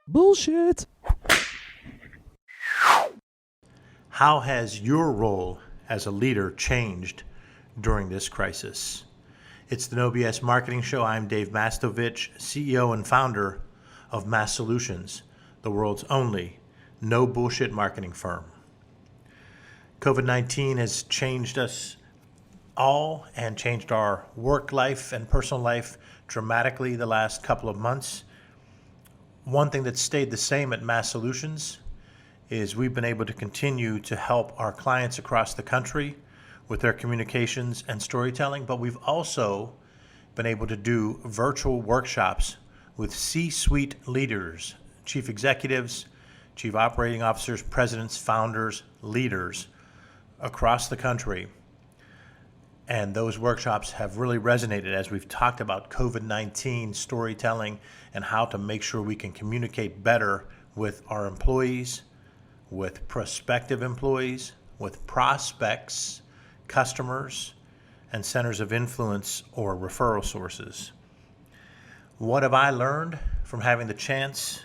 Bullshit. How has your role as a leader changed during this crisis? It's the No BS Marketing Show. I'm Dave Mastovich, CEO and founder of Massolutions, the world's only no bullshit marketing firm. COVID-19 has changed us all and changed our work life and personal life dramatically the last couple of months. One thing that stayed the same at Mass Solutions is we've been able to continue to help our clients across the country with their communications and storytelling, but we've also been able to do virtual workshops with C-suite leaders, chief executives, chief operating officers, presidents, founders, leaders across the country. And those workshops have really resonated as we've talked about COVID-19 storytelling and how to make sure we can communicate better with our employees, with prospective employees, with prospects, customers, and centers of influence or referral sources. What have I learned from having the chance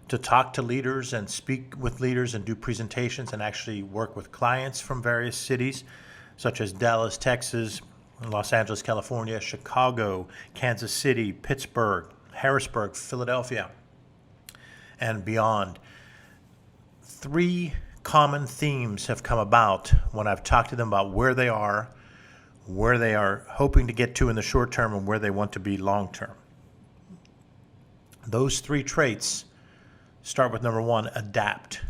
to talk to leaders and speak with leaders and do presentations and actually work with clients from various cities, such as Dallas, Texas, Los Angeles, California, Chicago, Kansas City, Pittsburgh, Harrisburg, Philadelphia, and beyond? Three common themes have come about when I've talked to them about where they are hoping to get to in the short term, and where they want to be long term. Those three traits start with number one, adapt.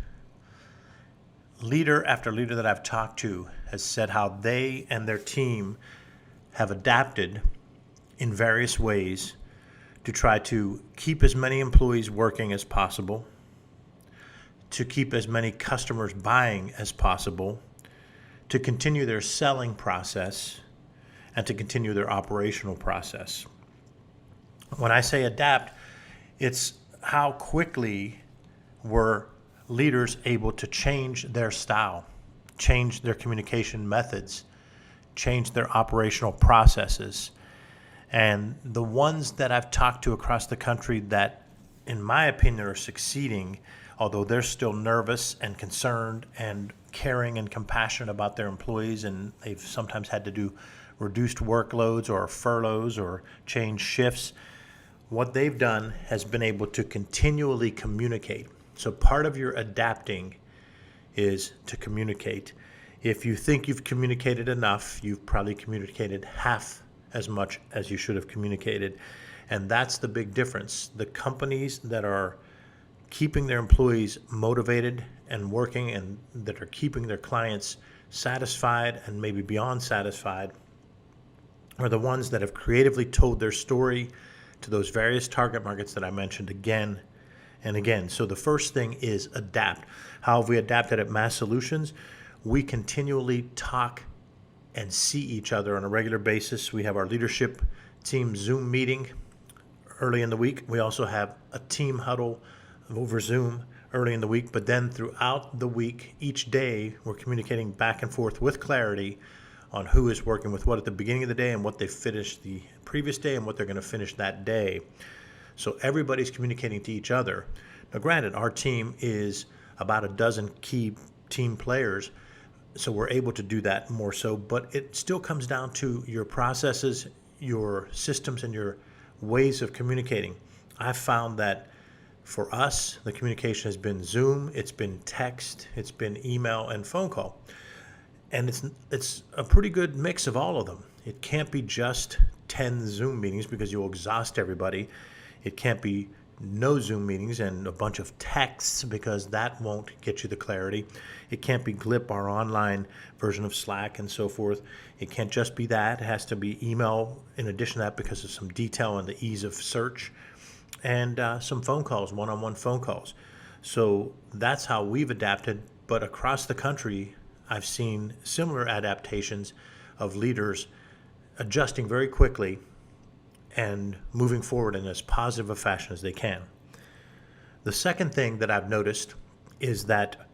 Leader after leader that I've talked to has said how they and their team have adapted in various ways to try to keep as many employees working as possible, to keep as many customers buying as possible, to continue their selling process, and to continue their operational process. When I say adapt, it's how quickly were leaders able to change their style, change their communication methods, change their operational processes. And the ones that I've talked to across the country that, in my opinion, are succeeding, although they're still nervous and concerned and caring and compassionate about their employees, and they've sometimes had to do reduced workloads or furloughs or change shifts, what they've done has been able to continually communicate. So part of your adapting is to communicate. If you think you've communicated enough, you've probably communicated half as much as you should have communicated. And that's the big difference. The companies that are keeping their employees motivated and working, and that are keeping their clients satisfied and maybe beyond satisfied, are the ones that have creatively told their story to those various target markets that I mentioned again and again. So the first thing is adapt. How have we adapted at Mass Solutions? We continually talk and see each other on a regular basis. We have our leadership team Zoom meeting early in the week. We also have a team huddle over Zoom early in the week, but then throughout the week, each day, we're communicating back and forth with clarity on who is working with what at the beginning of the day and what they finished the previous day and what they're going to finish that day. So everybody's communicating to each other. Now, granted, our team is about a dozen key team players, so we're able to do that more so, but it still comes down to your processes, your systems, and your ways of communicating. I've found that for us, the communication has been Zoom, it's been text, it's been email and phone call. And it's a pretty good mix of all of them. It can't be just 10 Zoom meetings because you'll exhaust everybody. It can't be no Zoom meetings and a bunch of texts because that won't get you the clarity. It can't be Glip, our online version of Slack and so forth. It can't just be that. It has to be email in addition to that because of some detail and the ease of search, and some phone calls, one-on-one phone calls. So that's how we've adapted. But across the country, I've seen similar adaptations of leaders adjusting very quickly and moving forward in as positive a fashion as they can. The second thing that I've noticed is that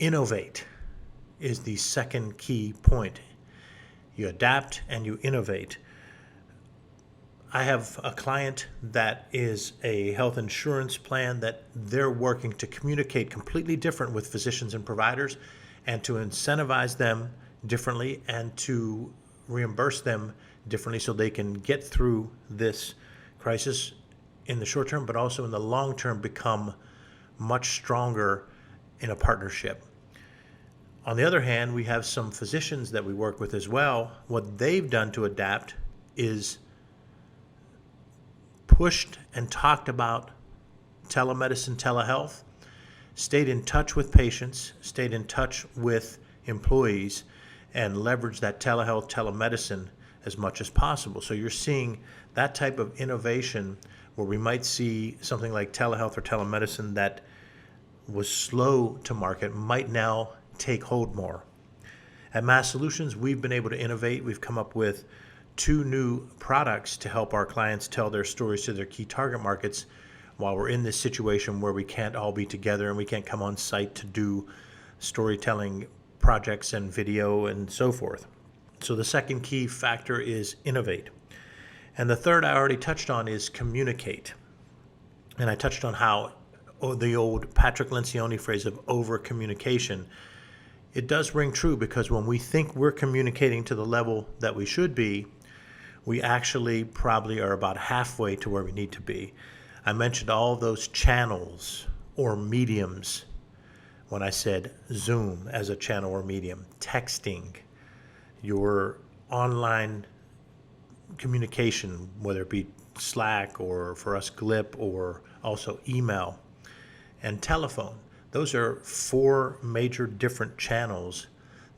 innovate is the second key point. You adapt and you innovate. I have a client that is a health insurance plan that they're working to communicate completely different with physicians and providers and to incentivize them differently and to reimburse them differently so they can get through this crisis in the short term, but also in the long term become much stronger in a partnership. On the other hand, we have some physicians that we work with as well. What they've done to adapt is pushed and talked about telemedicine, telehealth, stayed in touch with patients, stayed in touch with employees, and leveraged that telehealth, telemedicine as much as possible. So you're seeing that type of innovation where we might see something like telehealth or telemedicine that was slow to market might now take hold more. At Massolutions, we've been able to innovate. We've come up with 2 new products to help our clients tell their stories to their key target markets while we're in this situation where we can't all be together and we can't come on site to do storytelling projects and video and so forth. So the second key factor is innovate. And the third I already touched on is communicate. And I touched on how the old Patrick Lencioni phrase of over communication, it does ring true, because when we think we're communicating to the level that we should be, we actually probably are about halfway to where we need to be. I mentioned all those channels or mediums when I said Zoom as a channel or medium, texting, your online communication, whether it be Slack or for us Glip or also email and telephone. Those are 4 major different channels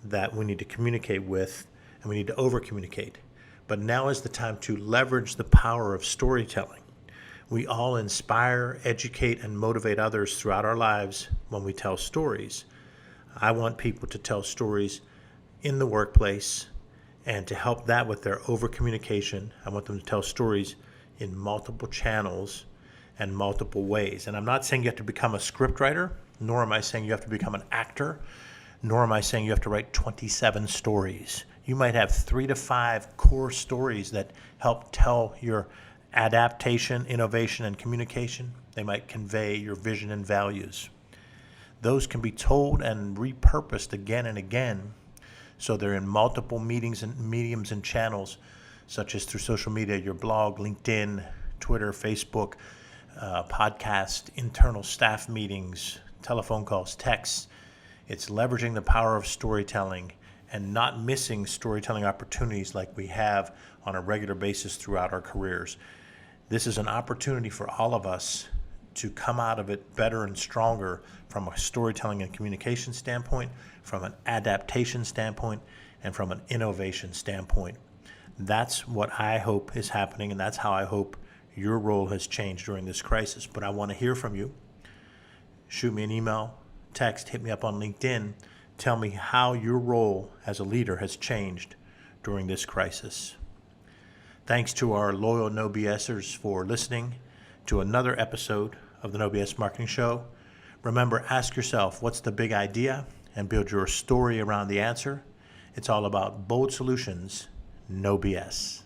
that we need to communicate with, and we need to over communicate. But now is the time to leverage the power of storytelling. We all inspire, educate, and motivate others throughout our lives when we tell stories. I want people to tell stories in the workplace, and to help that with their over communication, I want them to tell stories in multiple channels and multiple ways. And I'm not saying you have to become a scriptwriter, nor am I saying you have to become an actor, nor am I saying you have to write 27 stories. You might have 3 to 5 core stories that help tell your adaptation, innovation, and communication. They might convey your vision and values. Those can be told and repurposed again and again, so they're in multiple meetings and mediums and channels, such as through social media, your blog, LinkedIn, Twitter, Facebook, podcast, internal staff meetings, telephone calls, texts. It's leveraging the power of storytelling and not missing storytelling opportunities like we have on a regular basis throughout our careers. This is an opportunity for all of us to come out of it better and stronger from a storytelling and communication standpoint, from an adaptation standpoint, and from an innovation standpoint. That's what I hope is happening, and that's how I hope your role has changed during this crisis. But I want to hear from you. Shoot me an email, text, hit me up on LinkedIn. Tell me how your role as a leader has changed during this crisis. Thanks to our loyal No BSers for listening to another episode of the No BS Marketing Show. Remember, ask yourself, what's the big idea? And build your story around the answer. It's all about bold solutions, no BS.